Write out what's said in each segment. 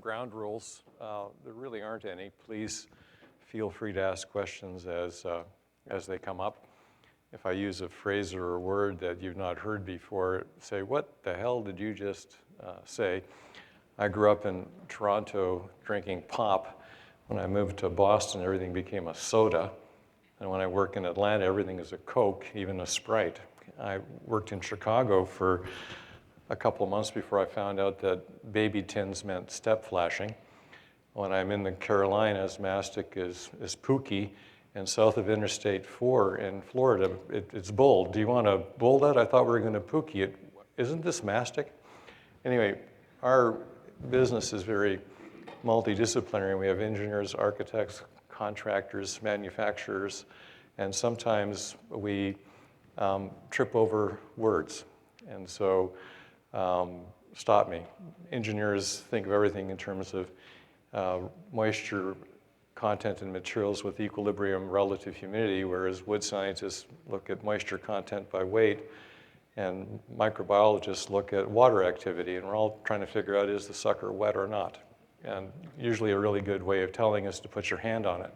ground rules. There really aren't any. Please feel free to ask questions as they come up. If I use a phrase or a word that you've not heard before, say, what the hell did you just say? I grew up in Toronto drinking pop. When I moved to Boston, everything became a soda. And when I work in Atlanta, everything is a Coke, even a Sprite. I worked in Chicago for a couple of months before I found out that baby tins meant step flashing. When I'm in the Carolinas, mastic is Pookie, and south of Interstate 4 in Florida, it's bull. Do you want to bull that? I thought we were going to Pookie it. Isn't this mastic? Anyway, our business is very multidisciplinary. We have engineers, architects, contractors, manufacturers, and sometimes we trip over words. And so stop me. Engineers think of everything in terms of moisture content in materials with equilibrium relative humidity, whereas wood scientists look at moisture content by weight, and microbiologists look at water activity, and we're all trying to figure out, is the sucker wet or not? And usually a really good way of telling is to put your hand on it.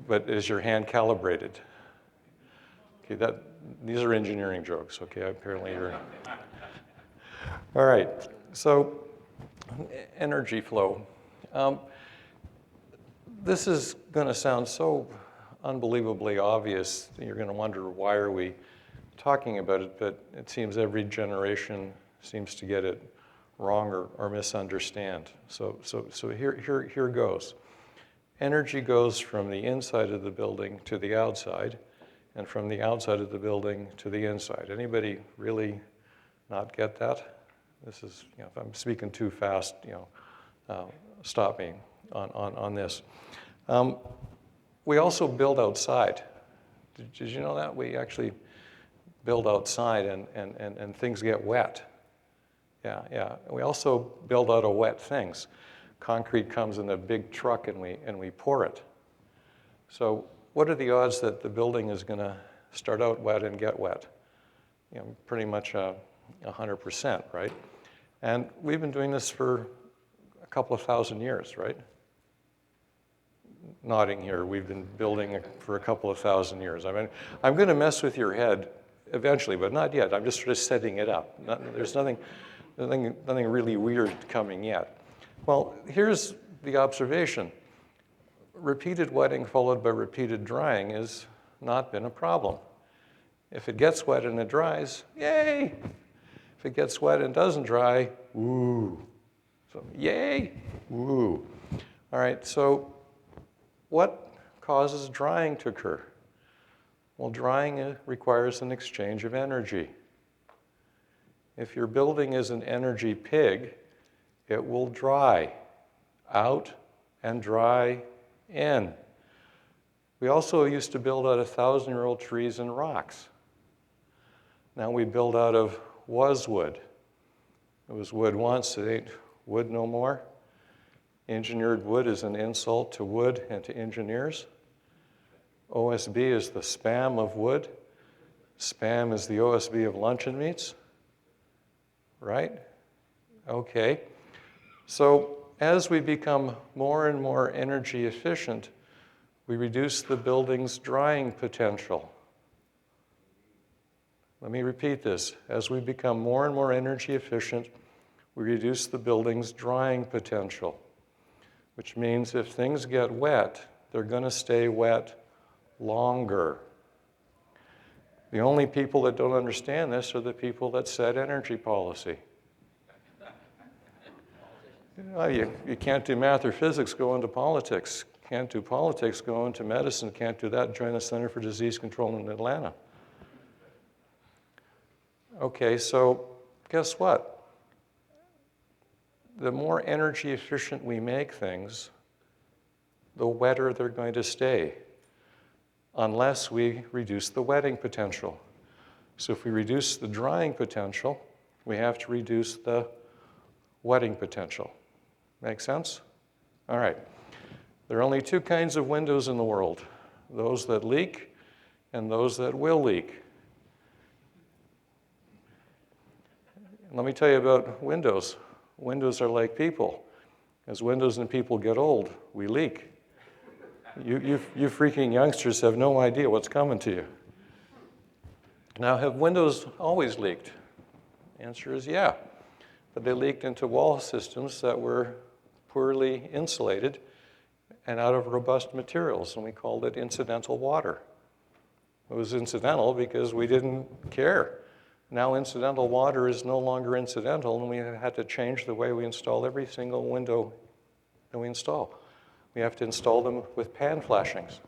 But is your hand calibrated? Okay, these are engineering jokes, okay? Apparently you're... All right, so energy flow. This is going to sound so unbelievably obvious. You're going to wonder, why are we talking about it? But it seems every generation seems to get it wrong or misunderstand. So here goes. Energy goes from the inside of the building to the outside, and from the outside of the building to the inside. Anybody really not get that? This is, if I'm speaking too fast, stop me on this. We also build outside. Did you know that? We actually build outside and things get wet. Yeah. We also build out of wet things. Concrete comes in a big truck and we pour it. So what are the odds that the building is going to start out wet and get wet? Pretty much 100%, right? And we've been doing this for a couple of thousand years, right? Nodding here, we've been building for a couple of thousand years. I mean, I'm going to mess with your head eventually, but not yet. I'm just sort of setting it up. There's nothing really weird coming yet. Well, here's the observation. Repeated wetting followed by repeated drying has not been a problem. If it gets wet and it dries, yay! If it gets wet and doesn't dry, woo! So, yay! Woo! All right, so what causes drying to occur? Well, drying requires an exchange of energy. If your building is an energy pig, it will dry out and dry in. We also used to build out of 1,000-year-old trees and rocks. Now we build out of wood. It was wood once, it ain't wood no more. Engineered wood is an insult to wood and to engineers. OSB is the spam of wood. Spam is the OSB of luncheon meats. Right? Okay. So as we become more and more energy efficient, we reduce the building's drying potential. Let me repeat this. As we become more and more energy efficient, we reduce the building's drying potential, which means if things get wet, they're going to stay wet longer. The only people that don't understand this are the people that set energy policy. You can't do math or physics, go into politics. Can't do politics, go into medicine. Can't do that, join the Center for Disease Control in Atlanta. Okay, so guess what? The more energy efficient we make things, the wetter they're going to stay, unless we reduce the wetting potential. So if we reduce the drying potential, we have to reduce the wetting potential. Make sense? All right. There are only two kinds of windows in the world, those that leak and those that will leak. Let me tell you about windows. Windows are like people. As windows and people get old, we leak. You freaking youngsters have no idea what's coming to you. Now, have windows always leaked? The answer is yeah. But they leaked into wall systems that were poorly insulated and out of robust materials, and we called it incidental water. It was incidental because we didn't care. Now incidental water is no longer incidental, and we had to change the way we install every single window that we install. We have to install them with pan flashings.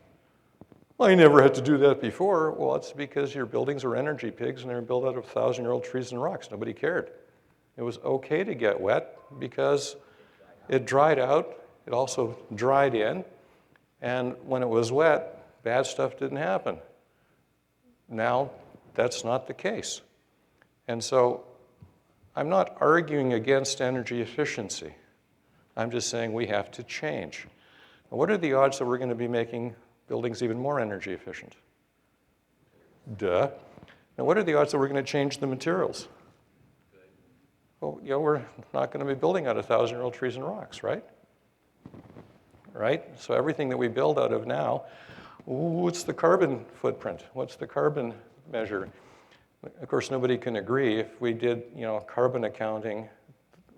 Well, I never had to do that before. Well, it's because your buildings are energy pigs, and they're built out of 1,000-year-old trees and rocks. Nobody cared. It was okay to get wet because it dried out. It also dried in. And when it was wet, bad stuff didn't happen. Now, that's not the case. And so I'm not arguing against energy efficiency. I'm just saying we have to change. Now, what are the odds that we're going to be making buildings even more energy efficient? Duh. Now, what are the odds that we're going to change the materials? Well, we're not going to be building out of 1,000-year-old trees and rocks, right? Right? So everything that we build out of now, what's the carbon footprint? What's the carbon measure? Of course, nobody can agree. If we did, carbon accounting,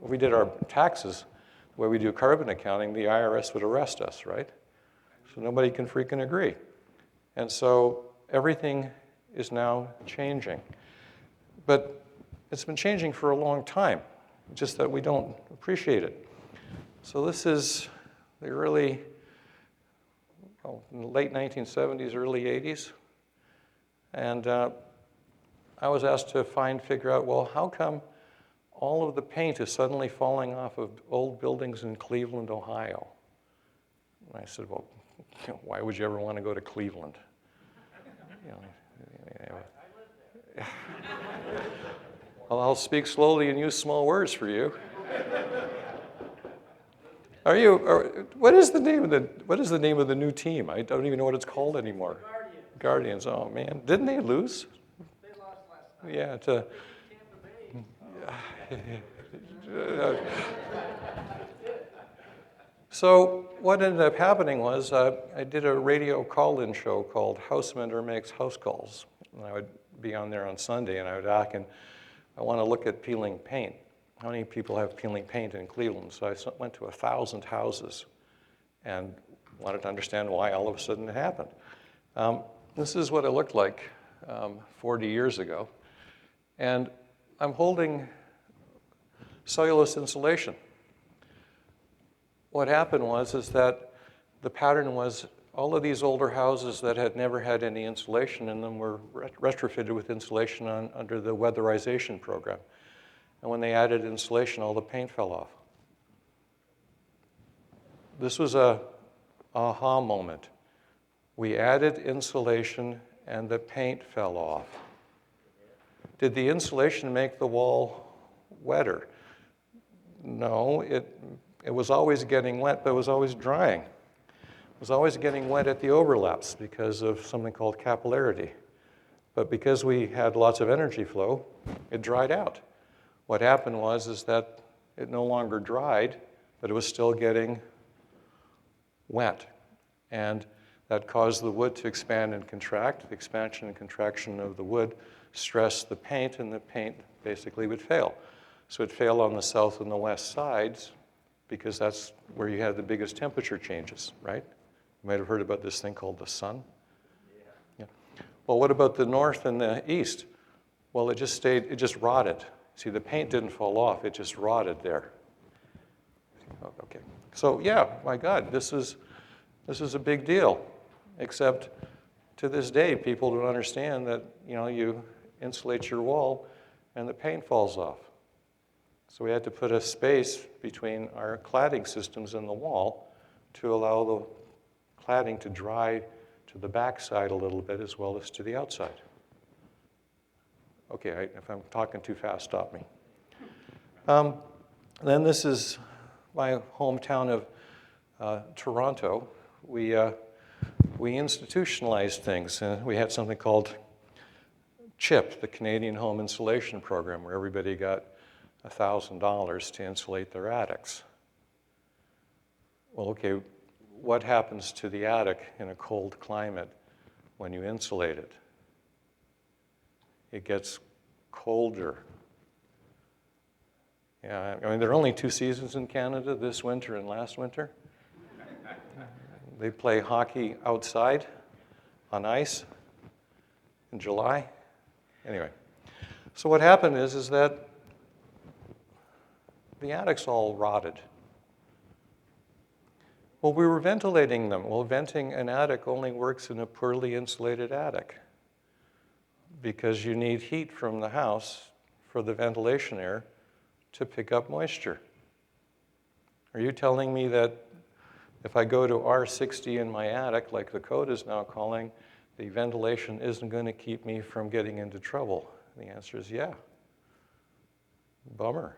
if we did our taxes the way we do carbon accounting, the IRS would arrest us, right? So nobody can freaking agree. And so everything is now changing. But it's been changing for a long time, just that we don't appreciate it. So this is the early, in the late 1970s, early 80s. And I was asked to figure out, well, how come all of the paint is suddenly falling off of old buildings in Cleveland, Ohio? And I said, well, why would you ever want to go to Cleveland? Well, I'll speak slowly and use small words for you. What is the name of the new team? I don't even know what it's called anymore. Guardians. Oh man, didn't they lose? They lost last night. Yeah. So what ended up happening was I did a radio call-in show called Housemender Makes House Calls. And I would be on there on Sunday, and I would ask, and I want to look at peeling paint. How many people have peeling paint in Cleveland? So I went to 1,000 houses and wanted to understand why all of a sudden it happened. This is what it looked like 40 years ago. And I'm holding cellulose insulation. What happened was that the pattern was all of these older houses that had never had any insulation in them were retrofitted with insulation under the weatherization program. And when they added insulation, all the paint fell off. This was a aha moment. We added insulation and the paint fell off. Did the insulation make the wall wetter? No, it was always getting wet, but it was always drying. It was always getting wet at the overlaps because of something called capillarity. But because we had lots of energy flow, it dried out. What happened was that it no longer dried, but it was still getting wet. And that caused the wood to expand and contract. The expansion and contraction of the wood stressed the paint, and the paint basically would fail. So it failed on the south and the west sides because that's where you had the biggest temperature changes, right? You might have heard about this thing called the sun. Yeah. Well, what about the north and the east? Well, it just rotted. See, the paint didn't fall off, it just rotted there. Okay. So yeah, my God, this is a big deal. Except to this day, people don't understand that, you insulate your wall and the paint falls off. So we had to put a space between our cladding systems and the wall to allow the cladding to dry to the backside a little bit as well as to the outside. Okay, if I'm talking too fast, stop me. Then this is my hometown of Toronto. We institutionalized things. We had something called CHIP, the Canadian Home Insulation Program, where everybody got $1,000 to insulate their attics. Well, okay, what happens to the attic in a cold climate when you insulate it? It gets colder. Yeah, I mean, there are only 2 seasons in Canada, this winter and last winter. They play hockey outside on ice in July. Anyway, so what happened is that the attics all rotted. Well, we were ventilating them. Well, venting an attic only works in a poorly insulated attic because you need heat from the house for the ventilation air to pick up moisture. Are you telling me that if I go to R60 in my attic, like the code is now calling, the ventilation isn't going to keep me from getting into trouble? The answer is yeah. Bummer.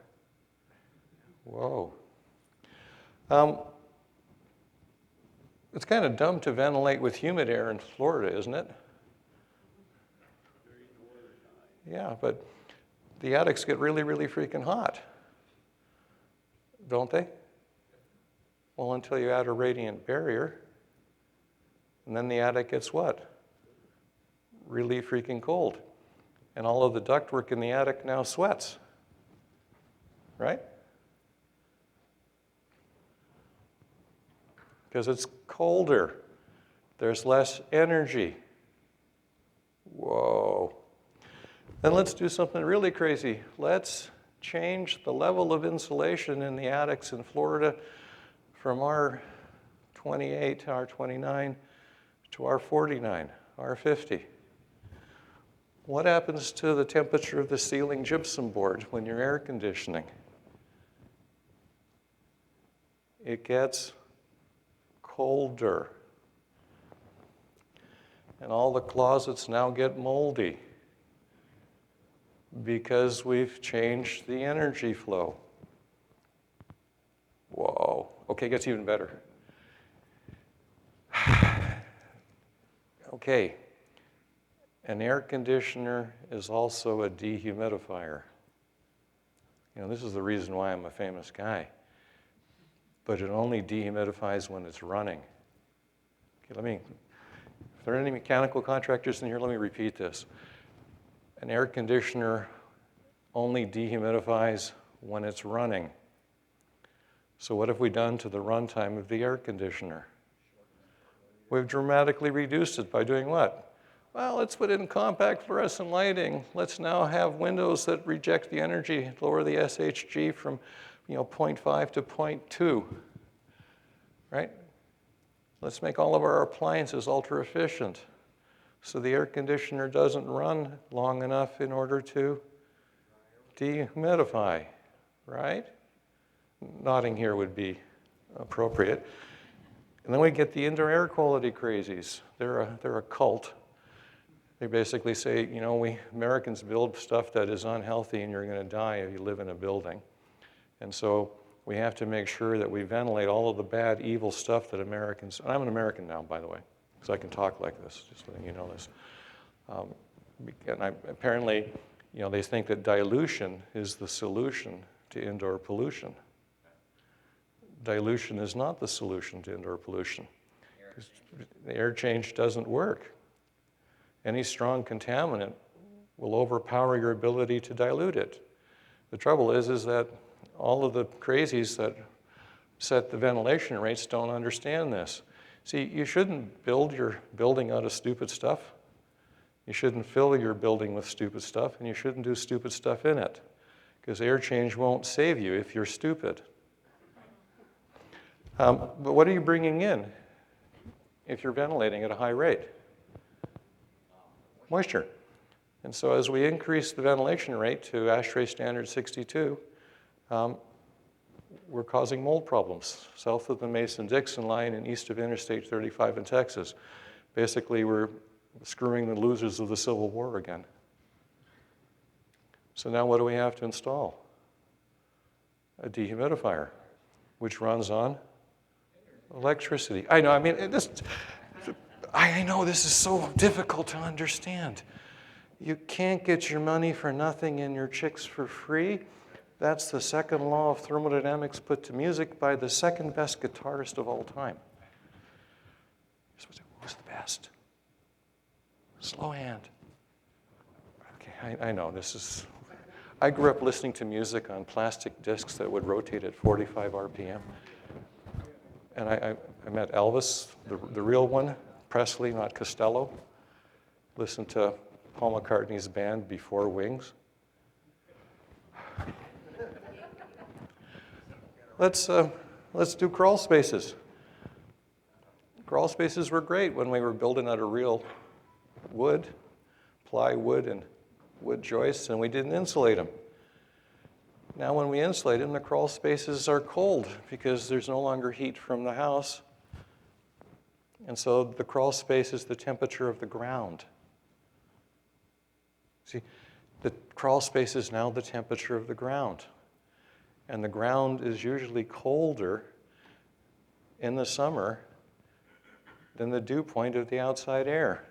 Whoa. It's kind of dumb to ventilate with humid air in Florida, isn't it? Yeah, but the attics get really, really freaking hot, don't they? Well, until you add a radiant barrier, and then the attic gets what? Really freaking cold. And all of the ductwork in the attic now sweats, right? Because it's colder. There's less energy. Whoa. Then let's do something really crazy. Let's change the level of insulation in the attics in Florida from R28, R29 to R49, R50. What happens to the temperature of the ceiling gypsum board when you're air conditioning? It gets colder. And all the closets now get moldy because we've changed the energy flow. Whoa. Okay, it gets even better. Okay. An air conditioner is also a dehumidifier. You know, this is the reason why I'm a famous guy. But it only dehumidifies when it's running. Okay, if there are any mechanical contractors in here, let me repeat this. An air conditioner only dehumidifies when it's running. So what have we done to the runtime of the air conditioner? We've dramatically reduced it by doing what? Well, let's put in compact fluorescent lighting. Let's now have windows that reject the energy, lower the SHG from 0.5 to 0.2, right? Let's make all of our appliances ultra efficient so the air conditioner doesn't run long enough in order to dehumidify, right? Nodding here would be appropriate. And then we get the indoor air quality crazies. They're a cult. They basically say, we Americans build stuff that is unhealthy and you're going to die if you live in a building. And so we have to make sure that we ventilate all of the bad, evil stuff that Americans, and I'm an American now, by the way, because I can talk like this, just letting you know this. Apparently, they think that dilution is the solution to indoor pollution. Dilution is not the solution to indoor pollution. The air change doesn't work. Any strong contaminant will overpower your ability to dilute it. The trouble is that all of the crazies that set the ventilation rates don't understand this. See, you shouldn't build your building out of stupid stuff. You shouldn't fill your building with stupid stuff, and you shouldn't do stupid stuff in it, because air change won't save you if you're stupid. But what are you bringing in if you're ventilating at a high rate? Moisture. And so as we increase the ventilation rate to ASHRAE standard 62, we're causing mold problems south of the Mason-Dixon line and east of Interstate 35 in Texas. Basically, we're screwing the losers of the Civil War again. So now what do we have to install? A dehumidifier, which runs on electricity. I know, I know this is so difficult to understand. You can't get your money for nothing and your chicks for free. That's the second law of thermodynamics put to music by the second best guitarist of all time. Who's the best? Slow hand. Okay, I know this is... I grew up listening to music on plastic discs that would rotate at 45 RPM. And I met Elvis, the real one, Presley, not Costello. Listened to Paul McCartney's band before Wings. Let's do crawl spaces. Crawl spaces were great when we were building out of real wood, plywood, and wood joists, and we didn't insulate them. Now when we insulate them, the crawl spaces are cold because there's no longer heat from the house. And so the crawl space is the temperature of the ground. See, the crawl space is now the temperature of the ground. And the ground is usually colder in the summer than the dew point of the outside air.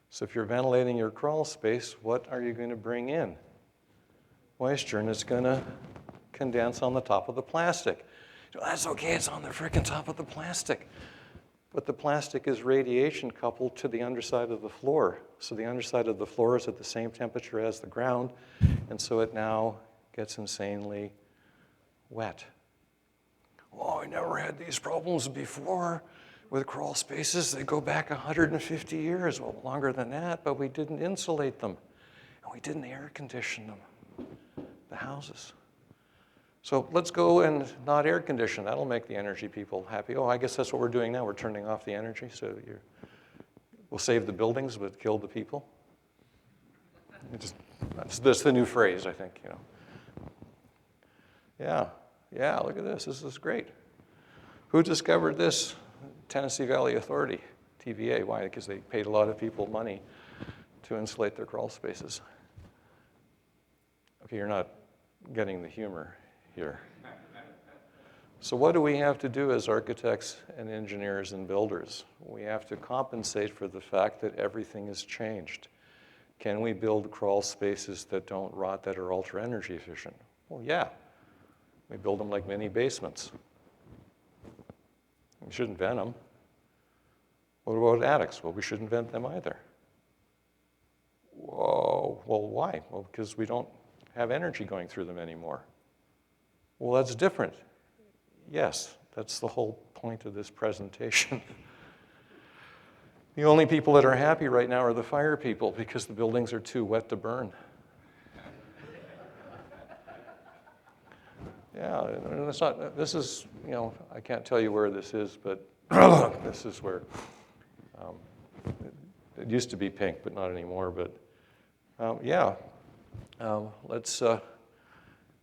So if you're ventilating your crawl space, what are you going to bring in? Moisture, and it's going to condense on the top of the plastic. That's okay, it's on the frickin' top of the plastic. But the plastic is radiation coupled to the underside of the floor. So the underside of the floor is at the same temperature as the ground, and so it now gets insanely wet. Oh, I never had these problems before with crawl spaces. They go back 150 years, well, longer than that, but we didn't insulate them, and we didn't air condition them, the houses. So let's go and not air condition. That'll make the energy people happy. Oh, I guess that's what we're doing now. We're turning off the energy, so we'll save the buildings but kill the people. That's the new phrase, I think, you know. Yeah, look at this. This is great. Who discovered this? Tennessee Valley Authority, TVA. Why? Because they paid a lot of people money to insulate their crawl spaces. Okay, you're not getting the humor here. So what do we have to do as architects and engineers and builders? We have to compensate for the fact that everything has changed. Can we build crawl spaces that don't rot, that are ultra energy efficient? Well, yeah. We build them like mini basements. We shouldn't vent them. What about attics? Well, we shouldn't vent them either. Whoa, well, why? Well, because we don't have energy going through them anymore. Well, that's different. Yes, that's the whole point of this presentation. The only people that are happy right now are the fire people because the buildings are too wet to burn. Yeah, that's not, this is, you know, I can't tell you where this is, but this is where, it used to be pink, but not anymore, but let's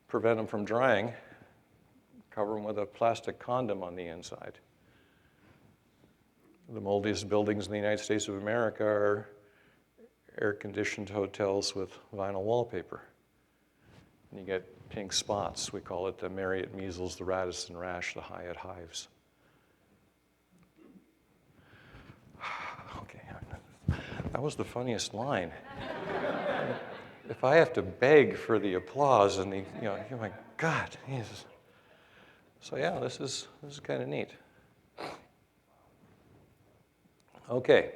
prevent them from drying, cover them with a plastic condom on the inside. The moldiest buildings in the United States of America are air-conditioned hotels with vinyl wallpaper. And you get pink spots. We call it the Marriott measles, the Radisson rash, the Hyatt hives. Okay, that was the funniest line. If I have to beg for the applause and the, you know, oh my God, Jesus. So yeah, this is kind of neat. Okay,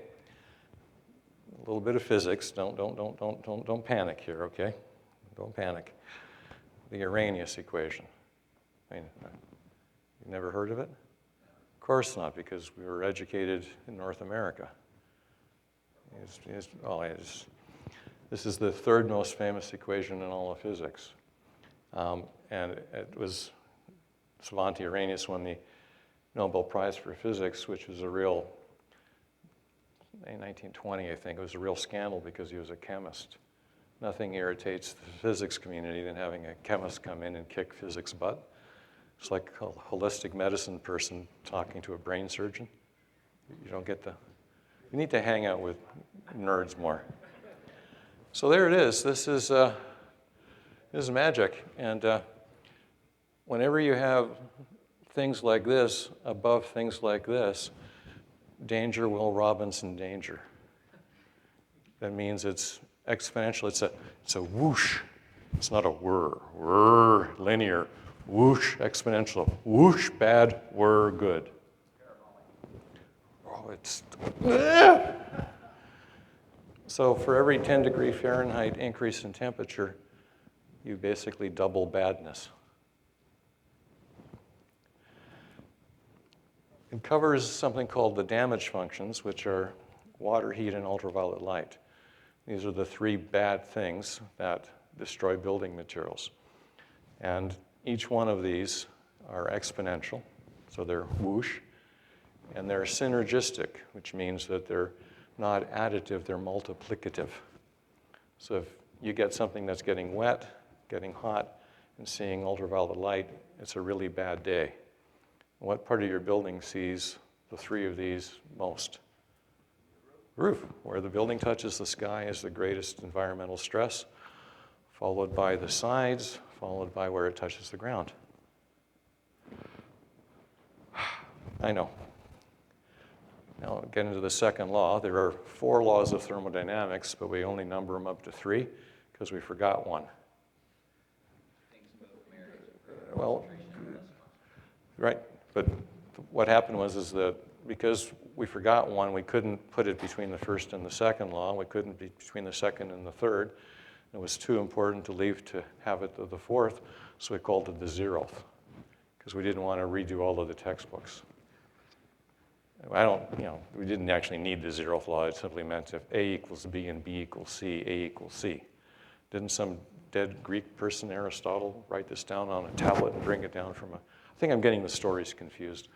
a little bit of physics. Don't panic here, okay? Don't panic. The Arrhenius equation. I mean, you never heard of it? Of course not, because we were educated in North America. This is the third most famous equation in all of physics. And it was Svante Arrhenius won the Nobel Prize for Physics, which was a real, in 1920, I think, it was a real scandal because he was a chemist. Nothing irritates the physics community than having a chemist come in and kick physics butt. It's like a holistic medicine person talking to a brain surgeon. You don't get you need to hang out with nerds more. So there it is. This is magic. And whenever you have things like this above things like this, danger, Will Robinson danger. That means it's exponential. It's a whoosh. It's not a whir, linear, whoosh, exponential, whoosh, bad, whir, good. Oh, it's, So for every 10 degree Fahrenheit increase in temperature, you basically double badness. It covers something called the damage functions, which are water, heat, and ultraviolet light. These are the three bad things that destroy building materials. And each one of these are exponential, so they're whoosh, and they're synergistic, which means that they're not additive, they're multiplicative. So if you get something that's getting wet, getting hot, and seeing ultraviolet light, it's a really bad day. What part of your building sees the three of these most? Roof. Where the building touches the sky is the greatest environmental stress, followed by the sides, followed by where it touches the ground. I know. Now, get into the second law. There are 4 laws of thermodynamics, but we only number them up to 3 because we forgot one. Well, right. But what happened was that because we forgot one, we couldn't put it between the first and the second law. We couldn't be between the second and the third. It was too important to leave to have it to the fourth, so we called it the 0th because we didn't want to redo all of the textbooks. We didn't actually need the 0th law. It simply meant if A equals B and B equals C, A equals C. Didn't some dead Greek person, Aristotle, write this down on a tablet and bring it down from a... I think I'm getting the stories confused.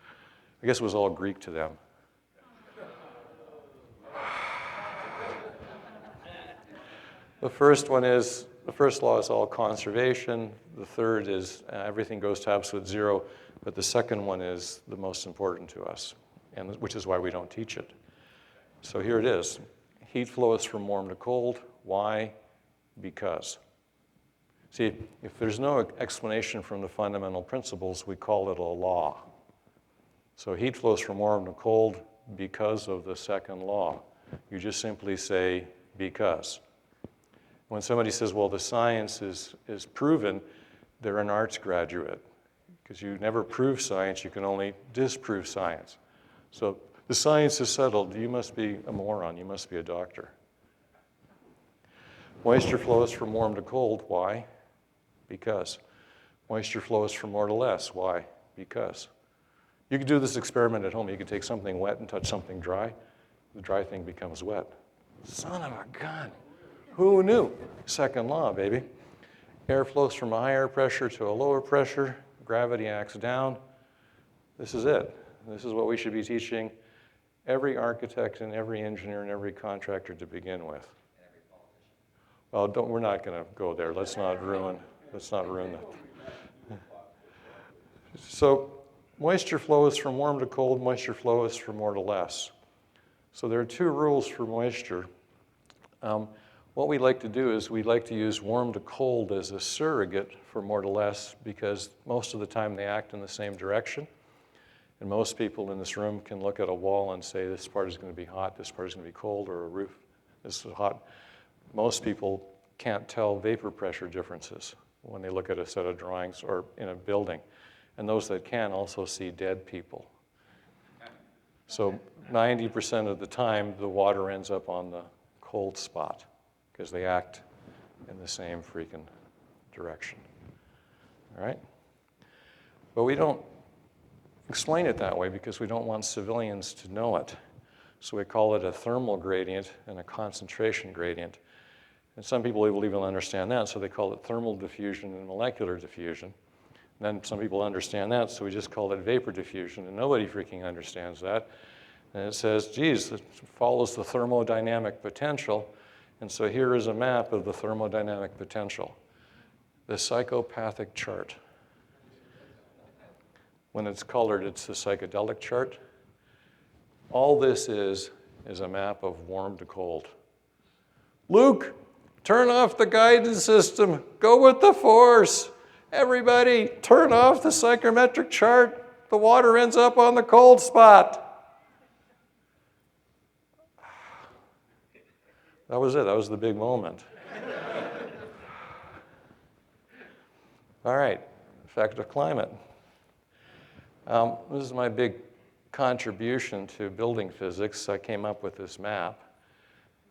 I guess it was all Greek to them. The first law is all conservation. The third is everything goes to absolute 0, but the second one is the most important to us, and which is why we don't teach it. So here it is. Heat flows from warm to cold. Why? Because. See, if there's no explanation from the fundamental principles, we call it a law. So heat flows from warm to cold because of the second law. You just simply say, because. When somebody says, well, the science is proven, they're an arts graduate. Because you never prove science, you can only disprove science. So the science is settled. You must be a moron. You must be a doctor. Moisture flows from warm to cold. Why? Because. Moisture flows from more to less. Why? Because. You could do this experiment at home. You could take something wet and touch something dry. The dry thing becomes wet. Son of a gun. Who knew? Second law, baby. Air flows from a higher pressure to a lower pressure. Gravity acts down. This is it. This is what we should be teaching every architect and every engineer and every contractor to begin with. Well, we're not going to go there. Let's not ruin that. So moisture flows from warm to cold. Moisture flows from more to less. So there are 2 rules for moisture. What we like to do is we like to use warm to cold as a surrogate for more to less because most of the time they act in the same direction. And most people in this room can look at a wall and say, this part is going to be hot, this part is going to be cold, or a roof, this is hot. Most people can't tell vapor pressure differences when they look at a set of drawings or in a building. And those that can also see dead people. So 90% of the time, the water ends up on the cold spot because they act in the same freaking direction. All right? But we don't explain it that way because we don't want civilians to know it. So we call it a thermal gradient and a concentration gradient. And some people will even understand that, so they call it thermal diffusion and molecular diffusion. And then some people understand that, so we just call it vapor diffusion, and nobody freaking understands that. And it says, geez, it follows the thermodynamic potential. And so here is a map of the thermodynamic potential, the psychopathic chart. When it's colored, it's the psychedelic chart. All this is a map of warm to cold. Luke, turn off the guidance system. Go with the force. Everybody, turn off the psychometric chart. The water ends up on the cold spot. That was it. That was the big moment. All right, effect of climate. This is my big contribution to building physics. I came up with this map.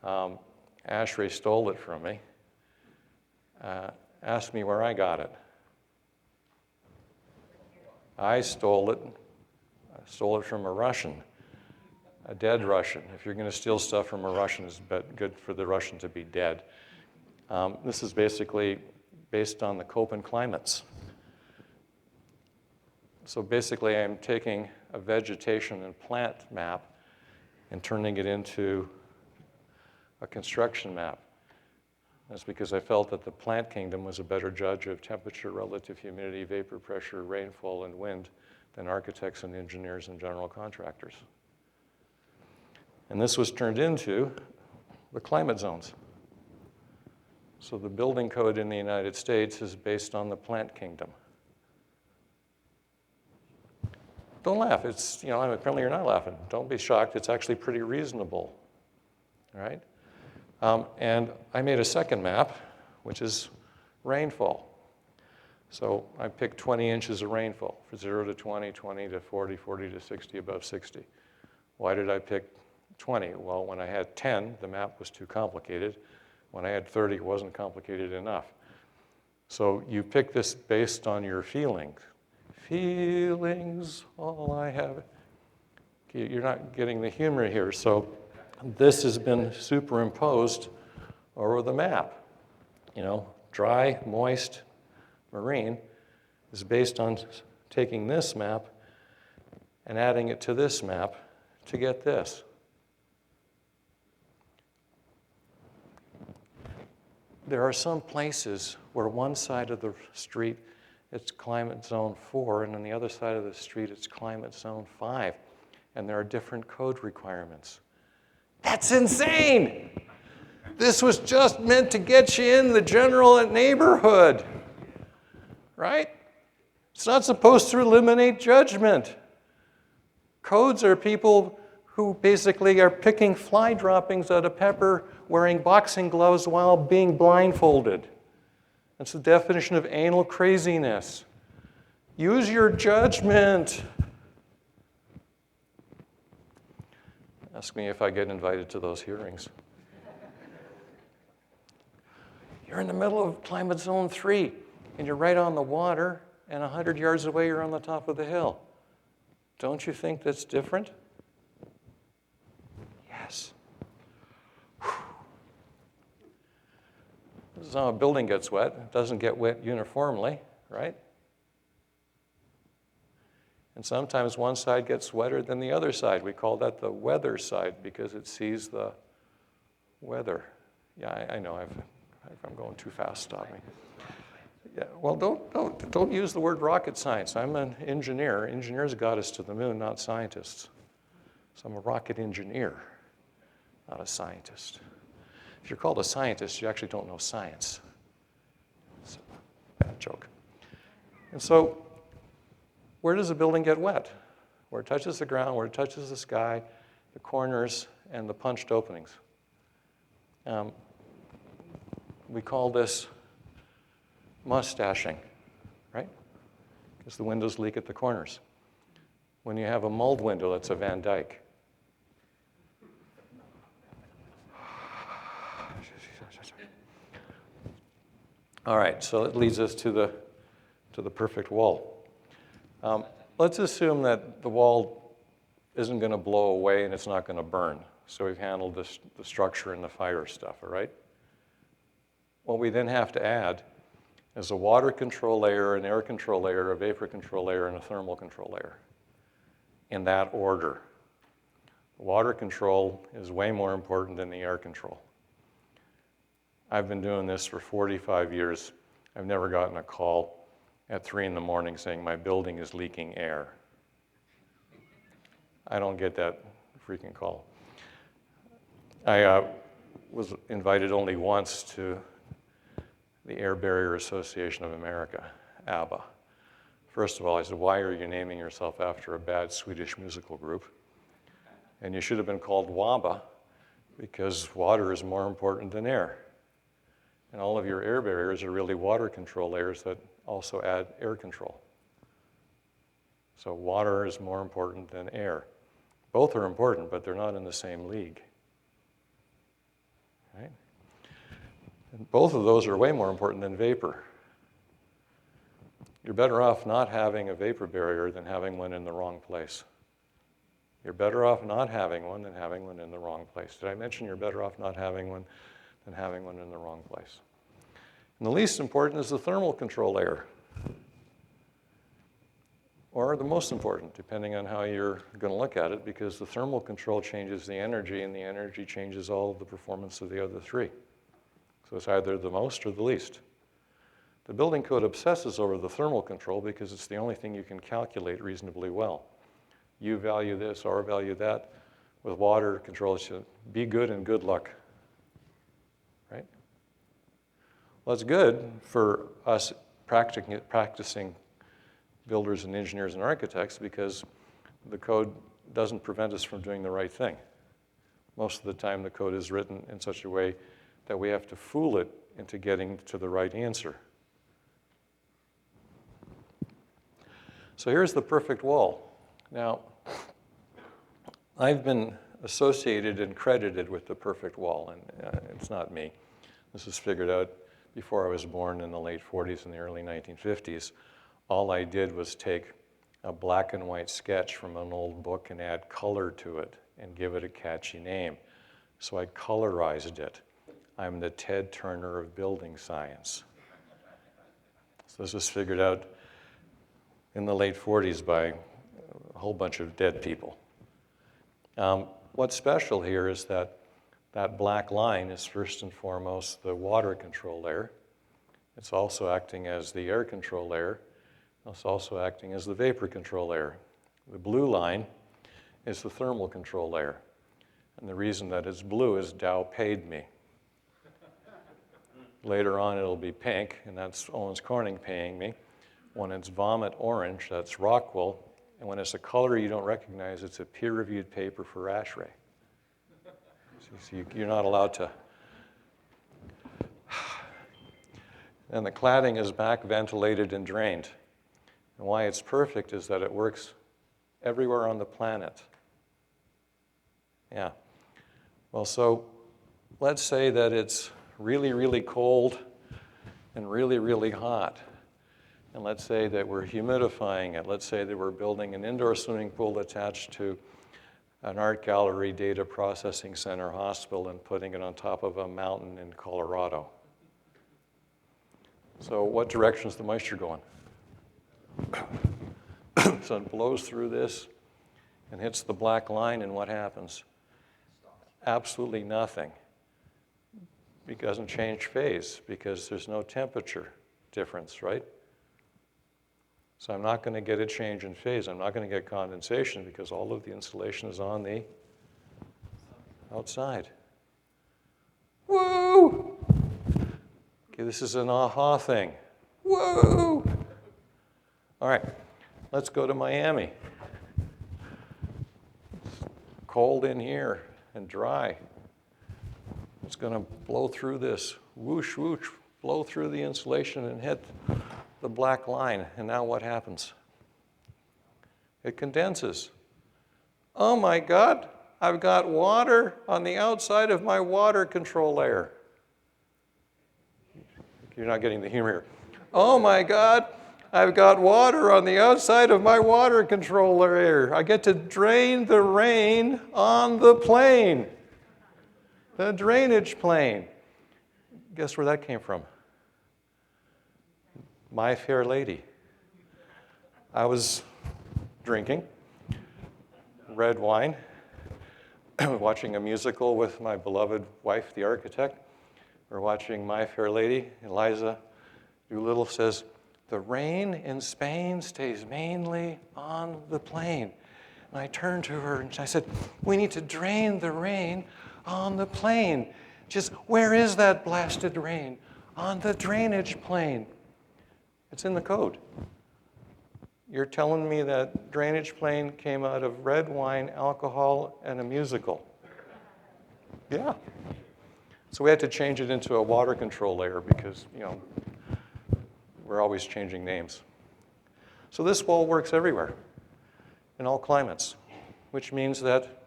ASHRAE stole it from me. Asked me where I got it. I stole it. I stole it from a Russian, a dead Russian. If you're going to steal stuff from a Russian, it's good for the Russian to be dead. This is basically based on the Köppen climates. So basically, I'm taking a vegetation and plant map and turning it into a construction map. That's because I felt that the plant kingdom was a better judge of temperature, relative humidity, vapor pressure, rainfall, and wind than architects and engineers and general contractors. And this was turned into the climate zones. So the building code in the United States is based on the plant kingdom. Don't laugh. It's, apparently you're not laughing. Don't be shocked. It's actually pretty reasonable, all right? And I made a second map, which is rainfall. So I picked 20 inches of rainfall for 0 to 20, 20 to 40, 40 to 60, above 60. Why did I pick 20? Well, when I had 10, the map was too complicated. When I had 30, it wasn't complicated enough. So you pick this based on your feelings. Feelings, all I have. Okay, you're not getting the humor here. So this has been superimposed over the map. Dry, moist, marine is based on taking this map and adding it to this map to get this. There are some places where one side of the street it's climate zone 4, and on the other side of the street it's climate zone 5, and there are different code requirements. That's insane! This was just meant to get you in the general neighborhood, right? It's not supposed to eliminate judgment. Codes are people who basically are picking fly droppings out of pepper wearing boxing gloves while being blindfolded. That's the definition of anal craziness. Use your judgment. Ask me if I get invited to those hearings. You're in the middle of climate zone 3, and you're right on the water, and 100 yards away, you're on the top of the hill. Don't you think that's different? Yes. This is how a building gets wet. It doesn't get wet uniformly, right? And sometimes one side gets wetter than the other side. We call that the weather side because it sees the weather. Yeah, I know. If I'm going too fast, stop me. Yeah, well, don't use the word rocket science. I'm an engineer. Engineers got us to the moon, not scientists. So I'm a rocket engineer, not a scientist. If you're called a scientist, you actually don't know science. It's a bad joke. And so, where does a building get wet? Where it touches the ground, where it touches the sky, the corners, and the punched openings. We call this mustaching, right? Because the windows leak at the corners. When you have a mulled window, that's a Van Dyke. All right, so it leads us to the perfect wall. Let's assume that the wall isn't going to blow away and it's not going to burn. So we've handled the structure and the fire stuff, all right? What we then have to add is a water control layer, an air control layer, a vapor control layer, and a thermal control layer, in that order. Water control is way more important than the air control. I've been doing this for 45 years. I've never gotten a call at 3 in the morning saying my building is leaking air. I don't get that freaking call. I was invited only once to the Air Barrier Association of America, ABBA. First of all, I said, why are you naming yourself after a bad Swedish musical group? And you should have been called WABA, because water is more important than air. And all of your air barriers are really water control layers that also add air control. So water is more important than air. Both are important, but they're not in the same league. Right? And both of those are way more important than vapor. You're better off not having a vapor barrier than having one in the wrong place. You're better off not having one than having one in the wrong place. Did I mention you're better off not having one than having one in the wrong place? And the least important is the thermal control layer. Or the most important, depending on how you're going to look at it, because the thermal control changes the energy, and the energy changes all of the performance of the other three. So it's either the most or the least. The building code obsesses over the thermal control because it's the only thing you can calculate reasonably well. U value this, R value that. With water control, it should be good and good luck. Right? Well, it's good for us practicing builders and engineers and architects because the code doesn't prevent us from doing the right thing. Most of the time, the code is written in such a way that we have to fool it into getting to the right answer. So here's the perfect wall. Now, I've been associated and credited with the perfect wall, and it's not me. This was figured out before I was born in the late 40s and the early 1950s. All I did was take a black and white sketch from an old book and add color to it and give it a catchy name. So I colorized it. I'm the Ted Turner of building science. So this was figured out in the late 40s by a whole bunch of dead people. What's special here is that that black line is first and foremost the water control layer. It's also acting as the air control layer. It's also acting as the vapor control layer. The blue line is the thermal control layer. And the reason that it's blue is Dow paid me. Later on, it'll be pink, and that's Owens Corning paying me. When it's vomit orange, that's Rockwell. And when it's a color you don't recognize, it's a peer-reviewed paper for ASHRAE. So you're not allowed to. And the cladding is back ventilated and drained. And why it's perfect is that it works everywhere on the planet. Yeah. Well, so let's say that it's really, really cold and really, really hot. And let's say that we're humidifying it. Let's say that we're building an indoor swimming pool attached to an art gallery, data processing center, hospital, and putting it on top of a mountain in Colorado. So what direction is the moisture going? So it blows through this and hits the black line, and what happens? Absolutely nothing. It doesn't change phase because there's no temperature difference, right? So I'm not going to get a change in phase. I'm not going to get condensation because all of the insulation is on the outside. Woo! Okay, this is an aha thing. Woo! All right, let's go to Miami. It's cold in here and dry. It's going to blow through this, whoosh, whoosh, blow through the insulation and hit the black line. And now what happens? It condenses. Oh my God, I've got water on the outside of my water control layer. You're not getting the humor here. Oh my God, I've got water on the outside of my water control layer. I get to drain the rain on the plane, the drainage plane. Guess where that came from? My Fair Lady. I was drinking red wine, watching a musical with my beloved wife, the architect. We're watching My Fair Lady. Eliza Doolittle says, "The rain in Spain stays mainly on the plane." And I turned to her and I said, "We need to drain the rain on the plane. Just where is that blasted rain? On the drainage plane." It's in the code. You're telling me that drainage plane came out of red wine, alcohol, and a musical? Yeah. So we had to change it into a water control layer because, we're always changing names. So this wall works everywhere, in all climates, which means that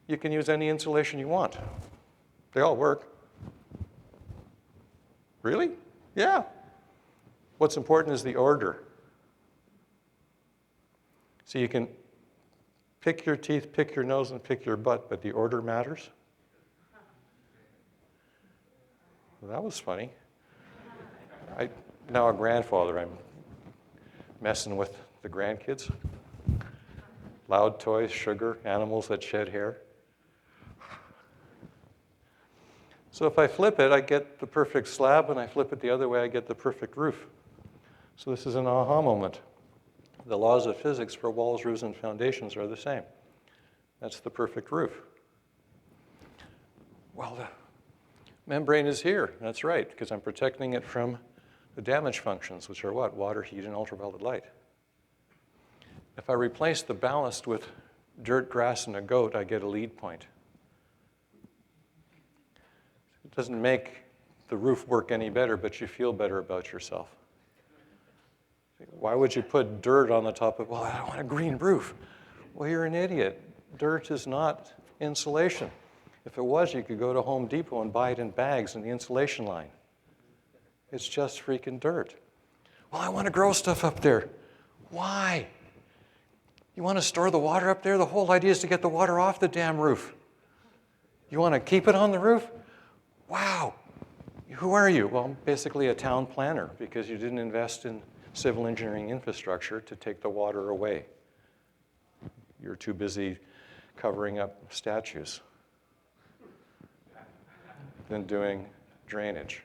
you can use any insulation you want. They all work. Really? Yeah. What's important is the order. So you can pick your teeth, pick your nose, and pick your butt, but the order matters. Well, that was funny. Now a grandfather, I'm messing with the grandkids. Loud toys, sugar, animals that shed hair. So if I flip it, I get the perfect slab. When I flip it the other way, I get the perfect roof. So this is an aha moment. The laws of physics for walls, roofs, and foundations are the same. That's the perfect roof. Well, the membrane is here. That's right, because I'm protecting it from the damage functions, which are what? Water, heat, and ultraviolet light. If I replace the ballast with dirt, grass, and a goat, I get a lead point. It doesn't make the roof work any better, but you feel better about yourself. Why would you put dirt on the top of, well, I don't want a green roof. Well, you're an idiot. Dirt is not insulation. If it was, you could go to Home Depot and buy it in bags in the insulation line. It's just freaking dirt. Well, I want to grow stuff up there. Why? You want to store the water up there? The whole idea is to get the water off the damn roof. You want to keep it on the roof? Wow. Who are you? Well, I'm basically a town planner because you didn't invest in civil engineering infrastructure to take the water away. You're too busy covering up statues than doing drainage.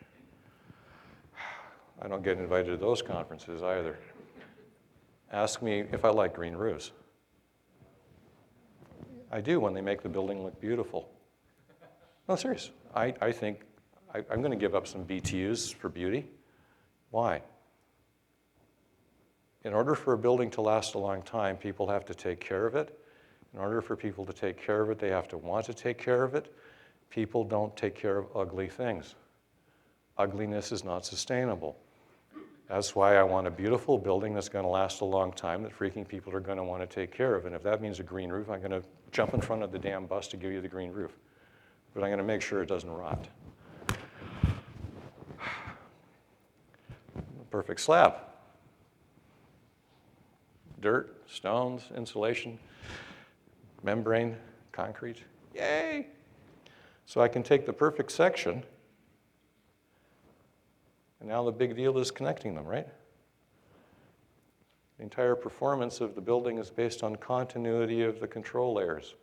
I don't get invited to those conferences either. Ask me if I like green roofs. I do when they make the building look beautiful. No, serious. I think I'm going to give up some BTUs for beauty. Why? In order for a building to last a long time, people have to take care of it. In order for people to take care of it, they have to want to take care of it. People don't take care of ugly things. Ugliness is not sustainable. That's why I want a beautiful building that's going to last a long time that freaking people are going to want to take care of. And if that means a green roof, I'm going to jump in front of the damn bus to give you the green roof. But I'm going to make sure it doesn't rot. Perfect slab. Dirt, stones, insulation, membrane, concrete. Yay! So I can take the perfect section, and now the big deal is connecting them, right? The entire performance of the building is based on continuity of the control layers,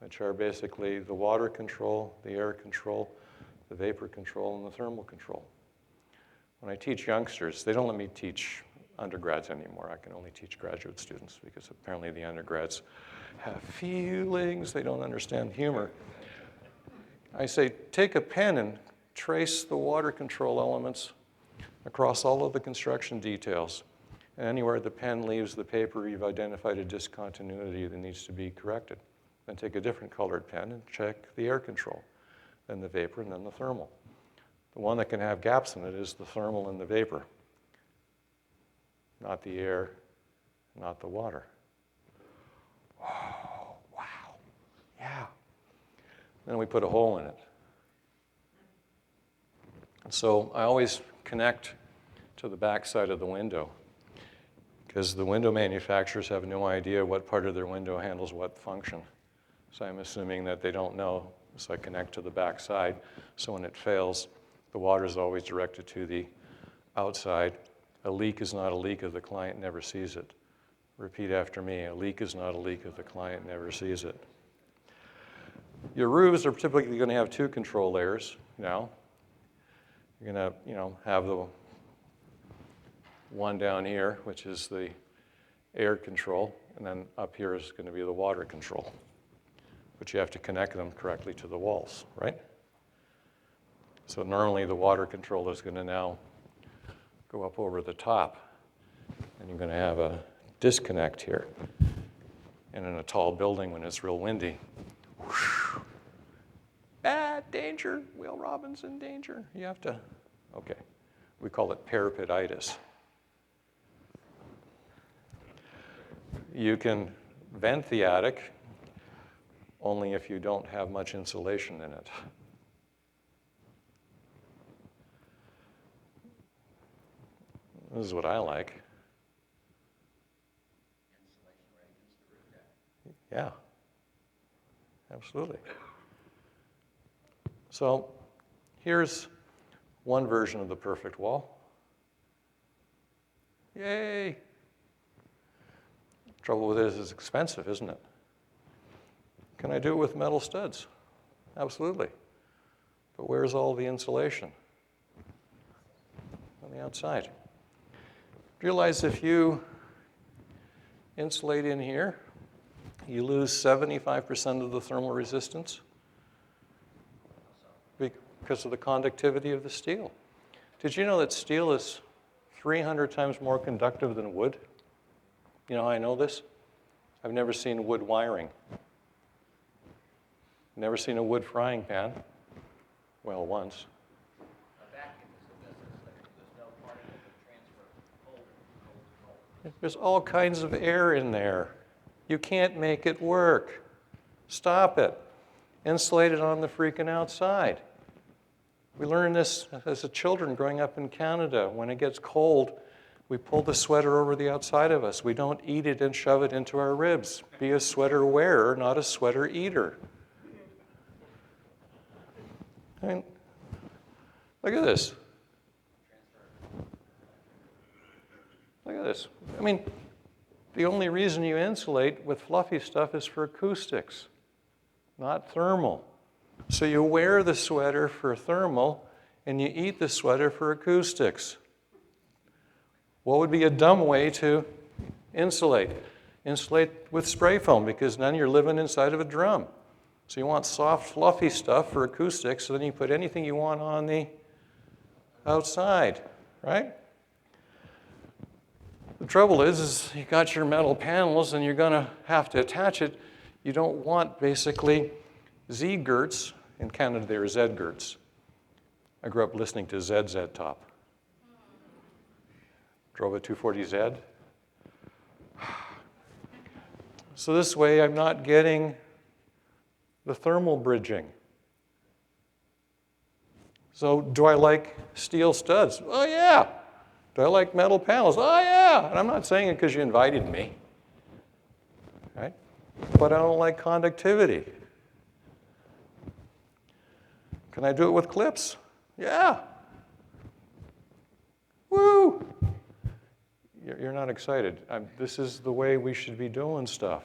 which are basically the water control, the air control, the vapor control, and the thermal control. When I teach youngsters, they don't let me teach undergrads anymore. I can only teach graduate students because apparently the undergrads have feelings. They don't understand humor. I say, take a pen and trace the water control elements across all of the construction details. And anywhere the pen leaves the paper, you've identified a discontinuity that needs to be corrected. Then take a different colored pen and check the air control, then the vapor, and then the thermal. The one that can have gaps in it is the thermal and the vapor, not the air, not the water. Oh, wow. Yeah. Then we put a hole in it. And so I always connect to the back side of the window because the window manufacturers have no idea what part of their window handles what function. So I'm assuming that they don't know, so I connect to the back side. So when it fails, the water is always directed to the outside. A leak is not a leak if the client never sees it. Repeat after me. A leak is not a leak if the client never sees it. Your roofs are typically going to have two control layers now. You're going to, have the one down here, which is the air control, and then up here is going to be the water control. But you have to connect them correctly to the walls, right? So normally the water control is going to now go up over the top, and you're going to have a disconnect here. And in a tall building, when it's real windy, whoosh, bad. danger, Will Robinson, danger. You have to, okay. We call it parapetitis. You can vent the attic only if you don't have much insulation in it. This is what I like. Yeah, absolutely. So here's one version of the perfect wall. Yay! Trouble with it is it's expensive, isn't it? Can I do it with metal studs? Absolutely. But where's all the insulation? On the outside. Realize if you insulate in here, you lose 75% of the thermal resistance because of the conductivity of the steel. Did you know that steel is 300 times more conductive than wood? You know how I know this? I've never seen wood wiring. Never seen a wood frying pan. Well, once. There's all kinds of air in there. You can't make it work. Stop it. Insulate it on the freaking outside. We learned this as a children growing up in Canada. When it gets cold, we pull the sweater over the outside of us. We don't eat it and shove it into our ribs. Be a sweater wearer, not a sweater eater. I mean, look at this. Look at this. I mean, the only reason you insulate with fluffy stuff is for acoustics, not thermal. So you wear the sweater for thermal, and you eat the sweater for acoustics. What would be a dumb way to insulate? Insulate with spray foam, because then you're living inside of a drum. So you want soft, fluffy stuff for acoustics, so then you put anything you want on the outside, right? The trouble is you got your metal panels and you're going to have to attach it. You don't want basically Z-girts. In Canada, they're Z-girts. I grew up listening to ZZ Top. Drove a 240Z. So this way I'm not getting the thermal bridging. So do I like steel studs? Oh yeah. Do I like metal panels? Oh, yeah. And I'm not saying it because you invited me, right? But I don't like conductivity. Can I do it with clips? Yeah. Woo! You're not excited. This is the way we should be doing stuff.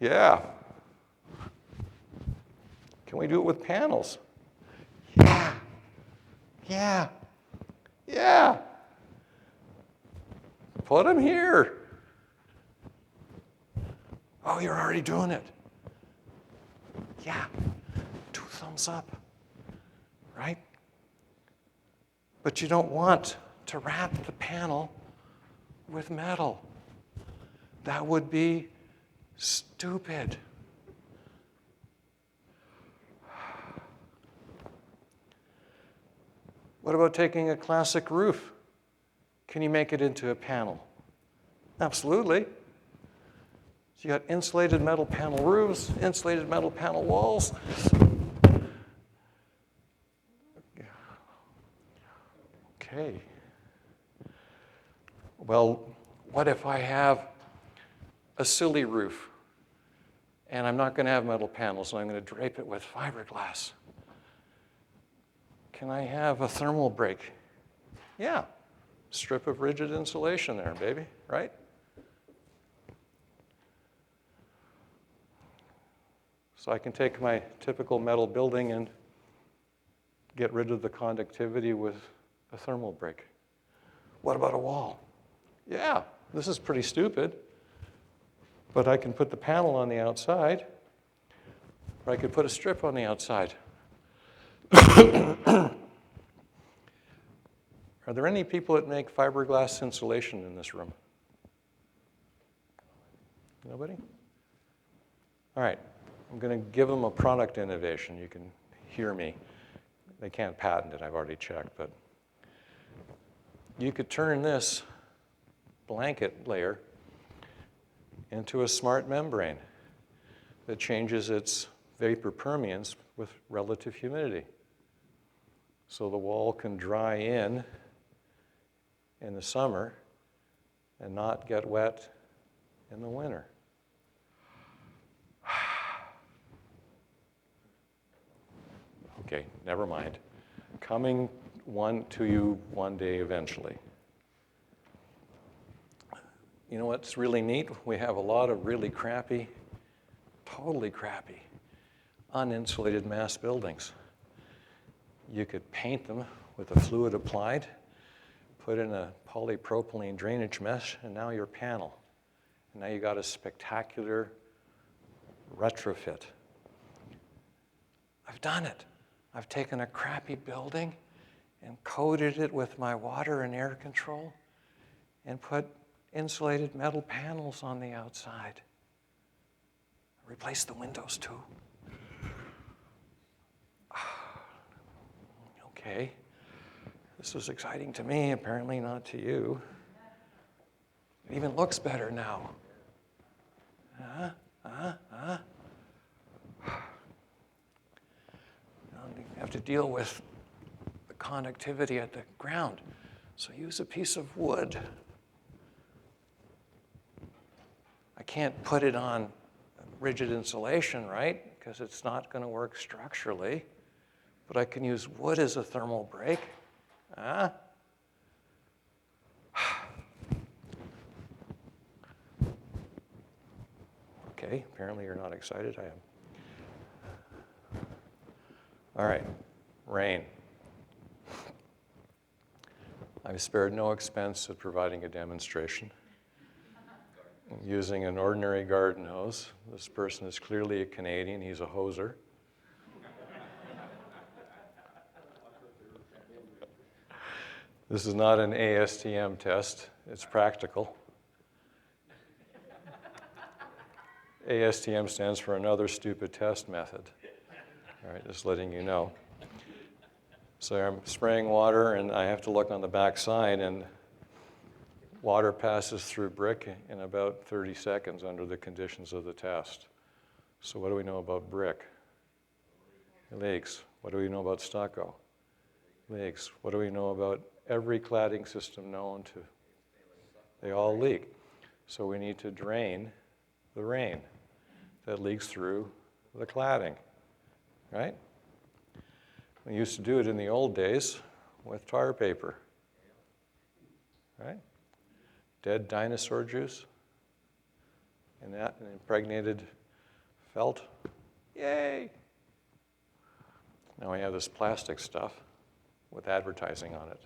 Yeah. Can we do it with panels? Yeah. Yeah. Yeah. Put them here. Oh, you're already doing it. Yeah. 2 thumbs up. Right? But you don't want to wrap the panel with metal. That would be stupid. What about taking a classic roof? Can you make it into a panel? Absolutely. So you got insulated metal panel roofs, insulated metal panel walls. Okay. Well, what if I have a silly roof and I'm not going to have metal panels and I'm going to drape it with fiberglass? Can I have a thermal break? Yeah. Strip of rigid insulation there, baby, right? So I can take my typical metal building and get rid of the conductivity with a thermal break. What about a wall? Yeah, this is pretty stupid, but I can put the panel on the outside, or I could put a strip on the outside. Are there any people that make fiberglass insulation in this room? Nobody? All right. I'm going to give them a product innovation. You can hear me. They can't patent it, I've already checked, but you could turn this blanket layer into a smart membrane that changes its vapor permeance with relative humidity. So the wall can dry in the summer and not get wet in the winter. Okay, never mind. Coming to you one day eventually. You know what's really neat? We have a lot of really crappy, totally crappy, uninsulated mass buildings. You could paint them with a fluid applied, put in a polypropylene drainage mesh, and now your panel. And now you got a spectacular retrofit. I've done it. I've taken a crappy building and coated it with my water and air control and put insulated metal panels on the outside. Replace the windows too. Okay, this is exciting to me, apparently not to you. It even looks better now. You have to deal with the conductivity at the ground. So use a piece of wood. I can't put it on rigid insulation, right? Because it's not going to work structurally. But I can use wood as a thermal break. Okay, apparently you're not excited. I am. All right, rain. I've spared no expense at providing a demonstration. Using an ordinary garden hose. This person is clearly a Canadian. He's a hoser. This is not an ASTM test. It's practical. ASTM stands for another stupid test method. All right, just letting you know. So I'm spraying water, and I have to look on the back side, and water passes through brick in about 30 seconds under the conditions of the test. So what do we know about brick? It leaks. What do we know about stucco? Leaks. What do we know about every cladding system known to? They all leak. So we need to drain the rain that leaks through the cladding, right? We used to do it in the old days with tar paper, right? Dead dinosaur juice and that and impregnated felt. Yay! Now we have this plastic stuff with advertising on it.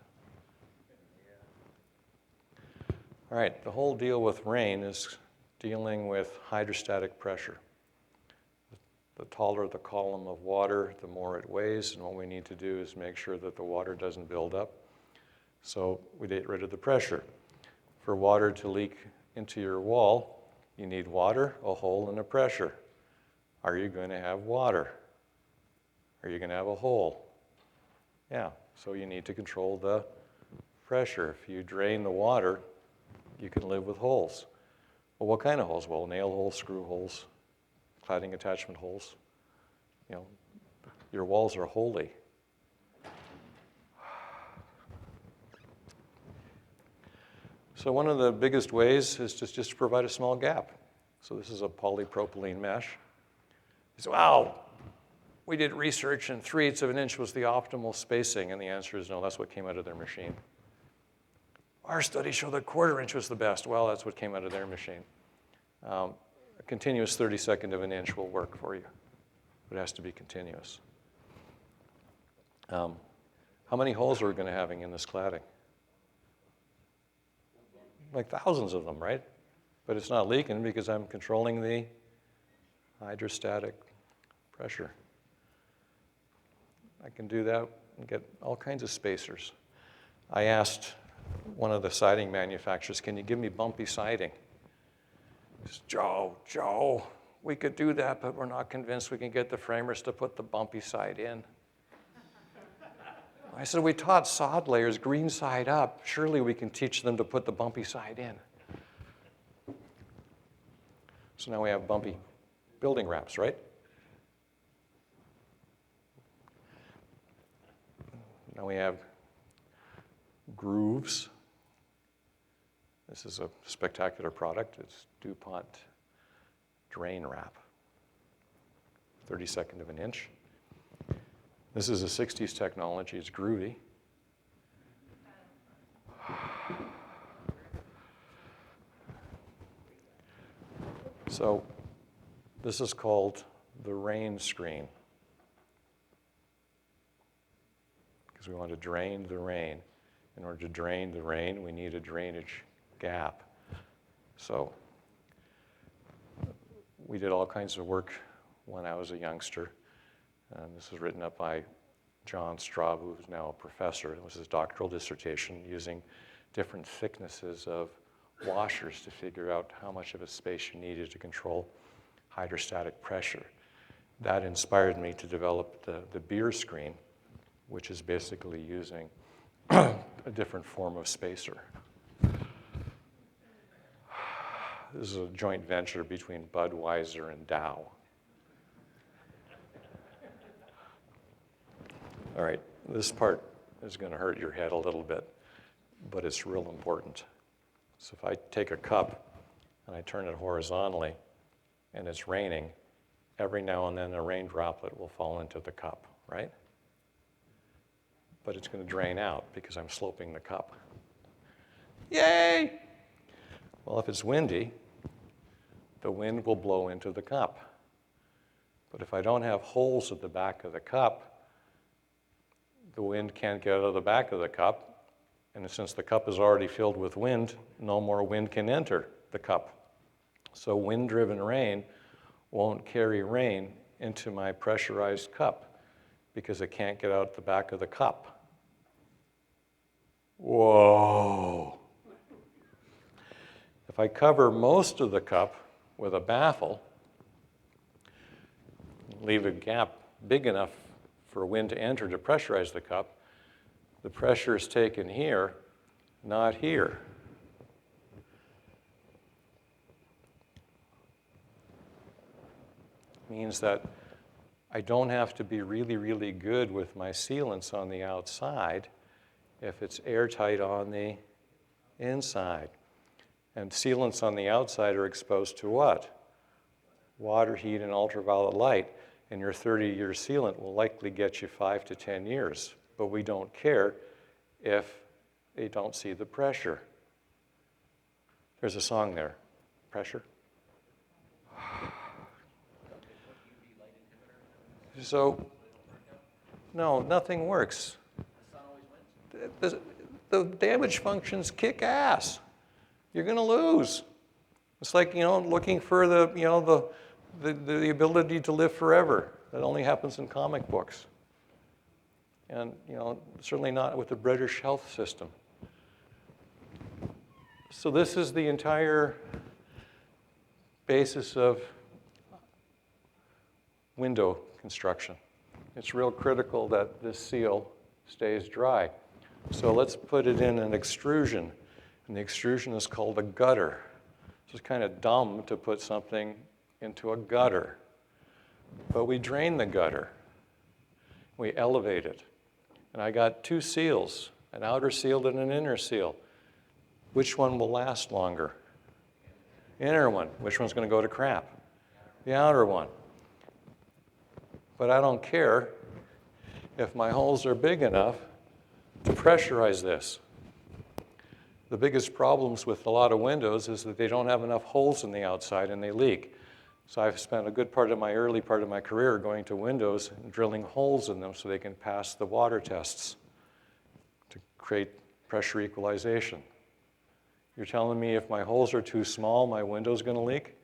All right, the whole deal with rain is dealing with hydrostatic pressure. The taller the column of water, the more it weighs, and what we need to do is make sure that the water doesn't build up. So we get rid of the pressure. For water to leak into your wall, you need water, a hole, and a pressure. Are you going to have water? Are you going to have a hole? Yeah, so you need to control the pressure. If you drain the water, you can live with holes. Well, what kind of holes? Well, nail holes, screw holes, cladding attachment holes. You know, your walls are holy. So one of the biggest ways is just to provide a small gap. So this is a polypropylene mesh. You say, wow, we did research and 3/8 of an inch was the optimal spacing. And the answer is no, that's what came out of their machine. Our study showed that 1/4 inch was the best. Well, that's what came out of their machine. A continuous 32nd of an inch will work for you. It has to be continuous. How many holes are we going to having in this cladding? Like thousands of them, right? But it's not leaking because I'm controlling the hydrostatic pressure. I can do that and get all kinds of spacers. I asked one of the siding manufacturers, can you give me bumpy siding? He says, Joe, we could do that, but we're not convinced we can get the framers to put the bumpy side in. I said, we taught sod layers green side up. Surely we can teach them to put the bumpy side in. So now we have bumpy building wraps, right? Now we have grooves. This is a spectacular product. It's DuPont drain wrap, 32nd of an inch. This is a 60s technology. It's groovy. So this is called the rain screen, because we want to drain the rain. In order to drain the rain, we need a drainage gap. So we did all kinds of work when I was a youngster. This was written up by John Straub, who is now a professor. It was his doctoral dissertation using different thicknesses of washers to figure out how much of a space you needed to control hydrostatic pressure. That inspired me to develop the beer screen, which is basically using a different form of spacer. This is a joint venture between Budweiser and Dow. All right, this part is going to hurt your head a little bit, but it's real important. So if I take a cup and I turn it horizontally and it's raining, every now and then a rain droplet will fall into the cup, right? But it's going to drain out because I'm sloping the cup. Yay! Well, if it's windy, the wind will blow into the cup. But if I don't have holes at the back of the cup, the wind can't get out of the back of the cup, and since the cup is already filled with wind, no more wind can enter the cup. So wind-driven rain won't carry rain into my pressurized cup because it can't get out the back of the cup. Whoa! If I cover most of the cup with a baffle, leave a gap big enough for wind to enter to pressurize the cup, the pressure is taken here, not here. Means that I don't have to be really, really good with my sealants on the outside if it's airtight on the inside. And sealants on the outside are exposed to what? Water, heat, and ultraviolet light. And your 30-year sealant will likely get you 5 to 10 years. But we don't care if they don't see the pressure. There's a song there. Pressure. So, no, nothing works. The damage functions kick ass. You're going to lose. It's like, looking for the ability to live forever. That only happens in comic books. And, certainly not with the British health system. So this is the entire basis of window construction. It's real critical that this seal stays dry. So let's put it in an extrusion. And the extrusion is called a gutter. So it's kind of dumb to put something into a gutter. But we drain the gutter. We elevate it. And I got two seals, an outer seal and an inner seal. Which one will last longer? Inner one. Which one's going to go to crap? The outer one. But I don't care if my holes are big enough to pressurize this. The biggest problems with a lot of windows is that they don't have enough holes in the outside and they leak. So I've spent a good early part of my career going to windows and drilling holes in them so they can pass the water tests to create pressure equalization. You're telling me if my holes are too small, my window's going to leak?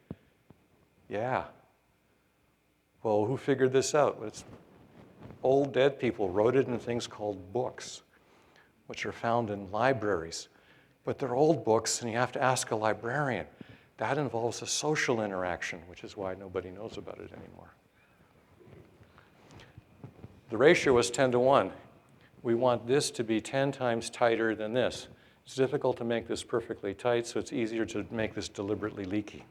Yeah. Well, who figured this out? It's old dead people wrote it in things called books, which are found in libraries. But they're old books, and you have to ask a librarian. That involves a social interaction, which is why nobody knows about it anymore. The ratio is 10 to 1. We want this to be 10 times tighter than this. It's difficult to make this perfectly tight, so it's easier to make this deliberately leaky.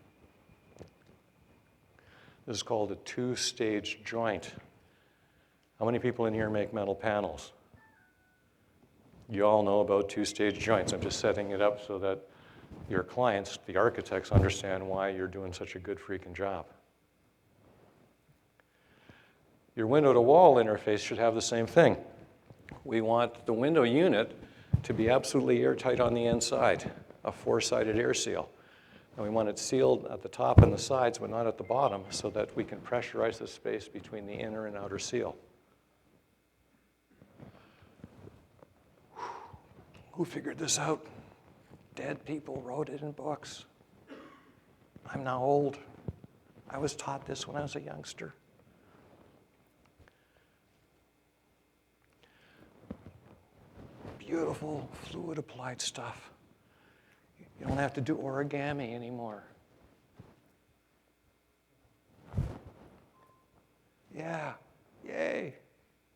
This is called a two-stage joint. How many people in here make metal panels? You all know about two-stage joints. I'm just setting it up so that your clients, the architects, understand why you're doing such a good freaking job. Your window-to-wall interface should have the same thing. We want the window unit to be absolutely airtight on the inside, a four-sided air seal. And we want it sealed at the top and the sides, but not at the bottom, so that we can pressurize the space between the inner and outer seal. Who figured this out? Dead people wrote it in books. I'm now old. I was taught this when I was a youngster. Beautiful fluid-applied stuff. You don't have to do origami anymore. Yeah, yay,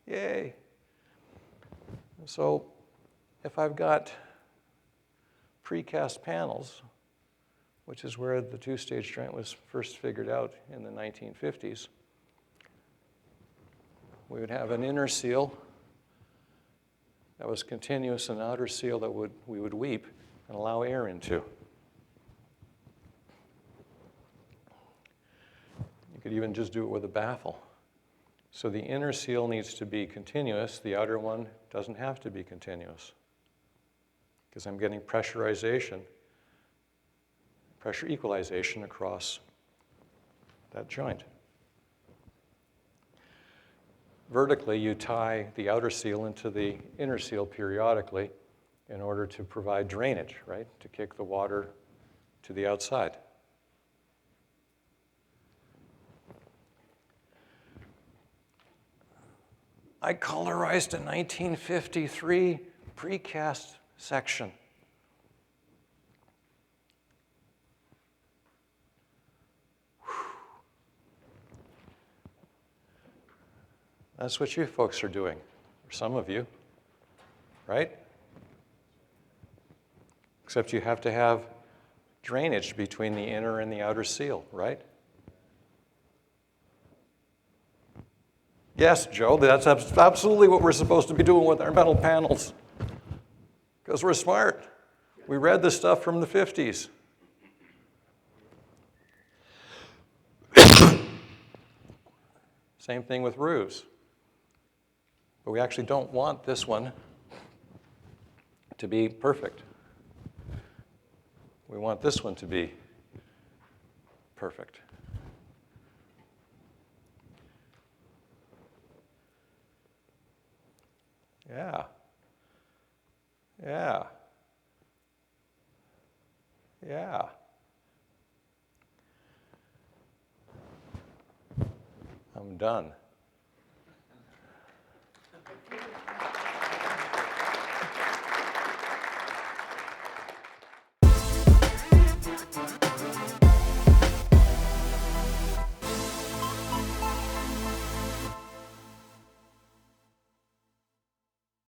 yay. So if I've got precast panels, which is where the two-stage joint was first figured out in the 1950s, we would have an inner seal that was continuous and an outer seal that we would weep and allow air into. You could even just do it with a baffle. So the inner seal needs to be continuous. The outer one doesn't have to be continuous, because I'm getting pressurization, pressure equalization across that joint. Vertically, you tie the outer seal into the inner seal periodically in order to provide drainage, right? To kick the water to the outside. I colorized a 1953 precast section. That's what you folks are doing, or some of you, right? Except you have to have drainage between the inner and the outer seal, right? Yes, Joe, that's absolutely what we're supposed to be doing with our metal panels, because we're smart. We read the stuff from the 50s. Same thing with roofs. But we actually don't want this one to be perfect. We want this one to be perfect. Yeah. Yeah. Yeah. I'm done.